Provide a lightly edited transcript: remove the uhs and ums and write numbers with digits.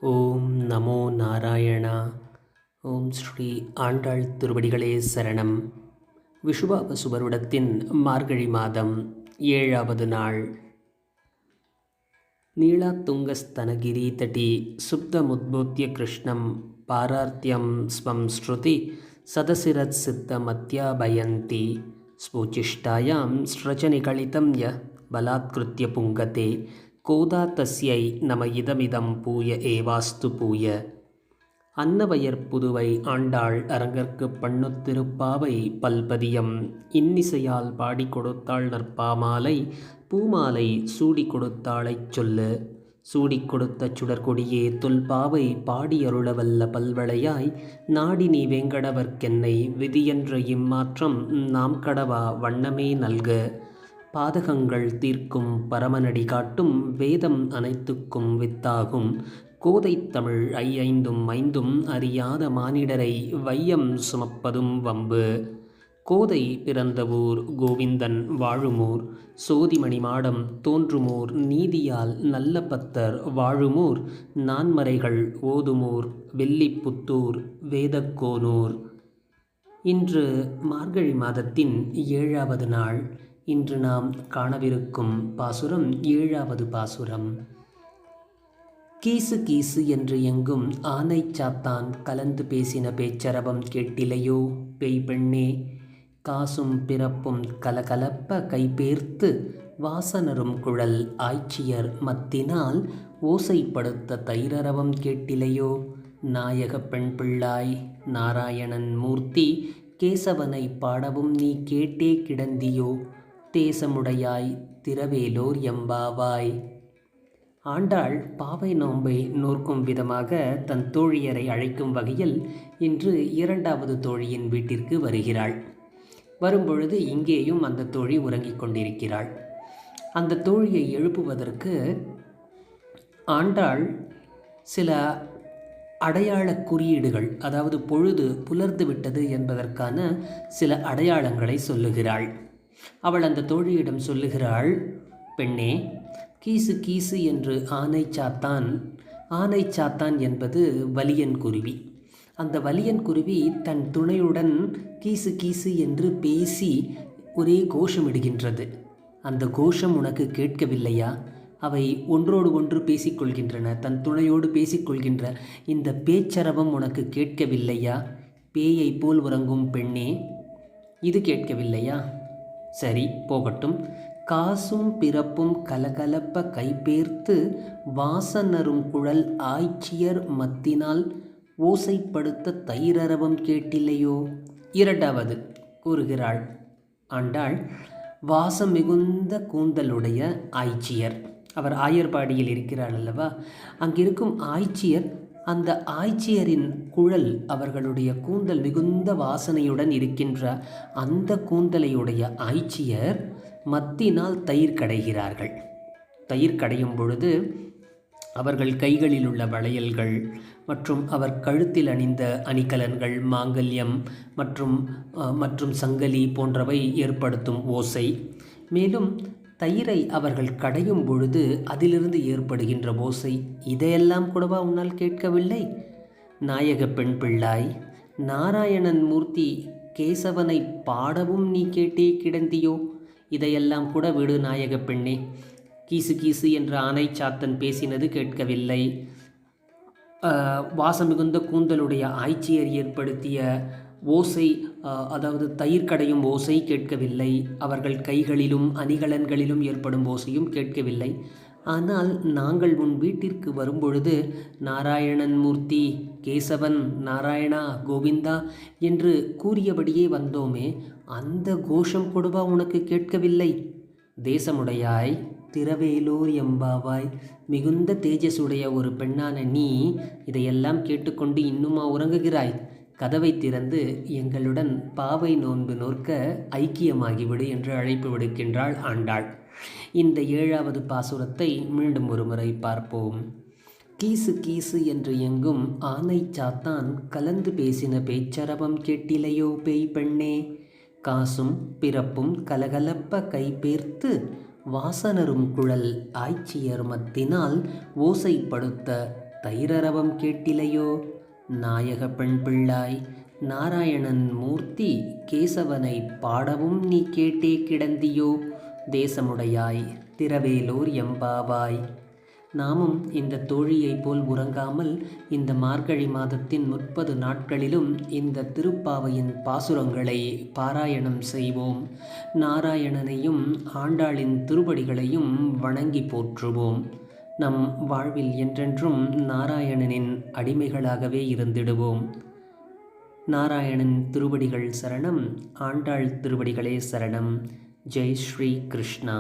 ஓம் நமோ நாராயணா. ஓம் ஸ்ரீ ஆண்டாள் திருவடிகளே சரணம். விஷுவாபசு வருடத்தின் மார்கழி மாதம் 7வது நாள். நீளாத்துங்கஸ்தனகிரி தட்டி சுப்தமுத்போத்ய கிருஷ்ணம் பாரார்த்தியம் ஸ்வம் ஸ்ருதி சதசிரத் சித்த மத்யாபயந்தி ஸ்பூச்சிஷ்டாயாம் ஸ்ரஜனிகலிதம் ய பலாத்கிருத்ய புங்கதே கோதா தஸ்யை நம இதமிதம் பூய ஏவாஸ்து பூய. அன்னவயற் புதுவை ஆண்டாள் அரங்கற்கு பண்ணுத்திருப்பாவை பல்பதியம் இன்னிசையால் பாடி கொடுத்தாள் நற்பாமாலை பூமாலை சூடி கொடுத்தாளைச் சொல்லு. சூடிக் கொடுத்த சுடர்கொடியே தொல்பாவை பாடியருளவல்ல பல்வளையாய் நாடி நீ வேங்கடவர்க்கென்னை விதியென்ற இம்மாற்றம் நாம் கடவா வண்ணமே நல்க. பாதகங்கள் தீர்க்கும் பரமனடி காட்டும் வேதம் அனைத்துக்கும் வித்தாகும் கோதைத் தமிழ் ஐந்தும் ஐந்தும் அறியாத மானிடரை வையம் சுமப்பதும் வம்பு. கோதை பிறந்த ஊர் கோவிந்தன் வாழுமூர் சோதிமணி மாடம் தோன்றுமூர் நீதியால் நல்ல பத்தர் வாழுமூர் நான்மறைகள் ஓதுமூர் வெள்ளிப்புத்தூர் வேதக்கோனூர். இன்று மார்கழி மாதத்தின் 7வது நாள். இன்று நாம் காணவிருக்கும் பாசுரம் 7வது பாசுரம். கீசு கீசு என்று எங்கும் ஆனை சாத்தான் கலந்து பேசின பேச்சரவம் கேட்டிலையோ பேய் பெண்ணே. காசும் பிறப்பும் கலகலப்ப கைபேர்த்து வாசனரும் குழல் ஆய்ச்சியர் மத்தினால் ஓசைப்படுத்த தைரரவம் கேட்டிலையோ. நாயக பெண் பிள்ளாய் நாராயணன் மூர்த்தி கேசவனை பாடவும் நீ கேட்டே கிடந்தியோ தேசமுடையாய் திரவேலோர் எம்பாவாய். ஆண்டாள் பாவை நோன்பை நோர்க்கும் விதமாக தன் தோழியரை அழைக்கும் வகையில் இன்று 2வது தோழியின் வீட்டிற்கு வருகிறாள். வரும்பொழுது இங்கேயும் அந்த தோழி உறங்கிக் கொண்டிருக்கிறாள். அந்த தோழியை எழுப்புவதற்கு ஆண்டாள் சில அடையாள குறியீடுகள், அதாவது பொழுது புலர்ந்து விட்டது என்பதற்கான சில அடையாளங்களை சொல்லுகிறாள். அவள் அந்த தோழியிடம் சொல்லுகிறாள், பெண்ணே, கீசு கீசு என்று ஆனை சாத்தான். ஆனை சாத்தான் என்பது வலியன் குருவி. அந்த வலியன் குருவி தன் துணையுடன் கீசு கீசு என்று பேசி ஒரே கோஷமிடுகின்றது. அந்த கோஷம் உனக்கு கேட்கவில்லையா? அவை ஒன்றோடு ஒன்று பேசிக்கொள்கின்றன, தன் துணையோடு பேசிக்கொள்கின்ற இந்த பேச்சரவம் உனக்கு கேட்கவில்லையா? பேயை போல் உறங்கும் பெண்ணே, இது கேட்கவில்லையா? சரி, போகட்டும். காசும் பிறப்பும் கலகலப்ப கைபேர்த்து வாசனரும் குழல் ஆய்ச்சியர் மத்தினால் ஓசைப்படுத்த தைரரவம் கேட்டில்லையோ. 2வது கூறுகிறாள் ஆண்டாள், வாசம் மிகுந்த கூந்தலுடைய ஆய்ச்சியர். அவர் ஆயர்பாடியில் இருக்கிறாள் அல்லவா? அங்கிருக்கும் ஆய்ச்சியர், அந்த ஆய்ச்சியரின் குழல், அவர்களுடைய கூந்தல் மிகுந்த வாசனையுடன் இருக்கின்ற அந்த கூந்தலையுடைய ஆய்ச்சியர் மத்தினால் தயிர் கடைகிறார்கள். தயிர் கடையும் பொழுது அவர்கள் கைகளில் உள்ள வளையல்கள் மற்றும் அவர் கழுத்தில் அணிந்த அணிகலன்கள், மாங்கல்யம் மற்றும் சங்கலி போன்றவை ஏற்படுத்தும் ஓசை, மேலும் தயிரை அவர்கள் கடையும் பொழுது அதிலிருந்து ஏற்படுகின்ற ஓசை, இதையெல்லாம் கூடவா உன்னால் கேட்கவில்லை? நாயக பெண் பிள்ளாய் நாராயணன் மூர்த்தி கேசவனை பாடவும் நீ கேட்டே கிடந்தியோ. இதையெல்லாம் கூட விடு நாயக பெண்ணே. கீசு கீசு என்ற ஆனை சாத்தன் பேசினது கேட்கவில்லை. வாசம் மிகுந்த கூந்தலுடைய ஆய்ச்சியர் ஏற்படுத்திய ஓசை, அதாவது தயிர் கடையும் ஓசை கேட்கவில்லை. அவர்கள் கைகளிலும் அணிகலன்களிலும் ஏற்படும் ஓசையும் கேட்கவில்லை. ஆனால் நாங்கள் உன் வீட்டிற்கு வரும்பொழுது நாராயணன் மூர்த்தி, கேசவன், நாராயணா, கோவிந்தா என்று கூறியபடியே வந்தோமே, அந்த கோஷம் கொடுவா உனக்கு கேட்கவில்லை? தேசமுடையாய் திரவேலூர் எம்பாவாய். மிகுந்த தேஜஸுடைய ஒரு பெண்ணான நீ இதையெல்லாம் கேட்டுக்கொண்டு இன்னுமா உறங்குகிறாய்? கதவை திறந்து எங்களுடன் பாவை நோன்பு நோற்க ஐக்கியமாகிவிடு என்று அழைப்பு விடுக்கின்றாள் ஆண்டாள். இந்த 7வது பாசுரத்தை மீண்டும் ஒரு முறை பார்ப்போம். கீசு கீசு என்று எங்கும் ஆனை சாத்தான் கலந்து பேசின பேச்சரவம் கேட்டிலையோ பேய் பெண்ணே. காசும் பிறப்பும் கலகலப்ப கைபேர்த்து வாசனரும் குழல் ஆய்ச்சியர் மத்தினால் ஓசைப்படுத்த தயிரரவம் கேட்டிலையோ? நாயக பெண் பிள்ளாய் நாராயணன் மூர்த்தி கேசவனை பாடவும் நீ கேட்டே கிடந்தியோ? தேசமுடையாய் திரவேலூர் எம்பாவாய். நாமும் இந்த தோழியைப் போல் உறங்காமல் இந்த மார்கழி மாதத்தின் 30 நாட்களிலும் இந்த திருப்பாவையின் பாசுரங்களை பாராயணம் செய்வோம். நாராயணனையும் ஆண்டாளின் திருவடிகளையும் வணங்கி போற்றுவோம். நம் வாழ்வில் என்றென்றும் நாராயணனின் அடிமைகளாகவே இருந்திடுவோம். நாராயணன் திருவடிகள் சரணம். ஆண்டாள் திருவடிகளே சரணம். ஜெய் ஸ்ரீ கிருஷ்ணா.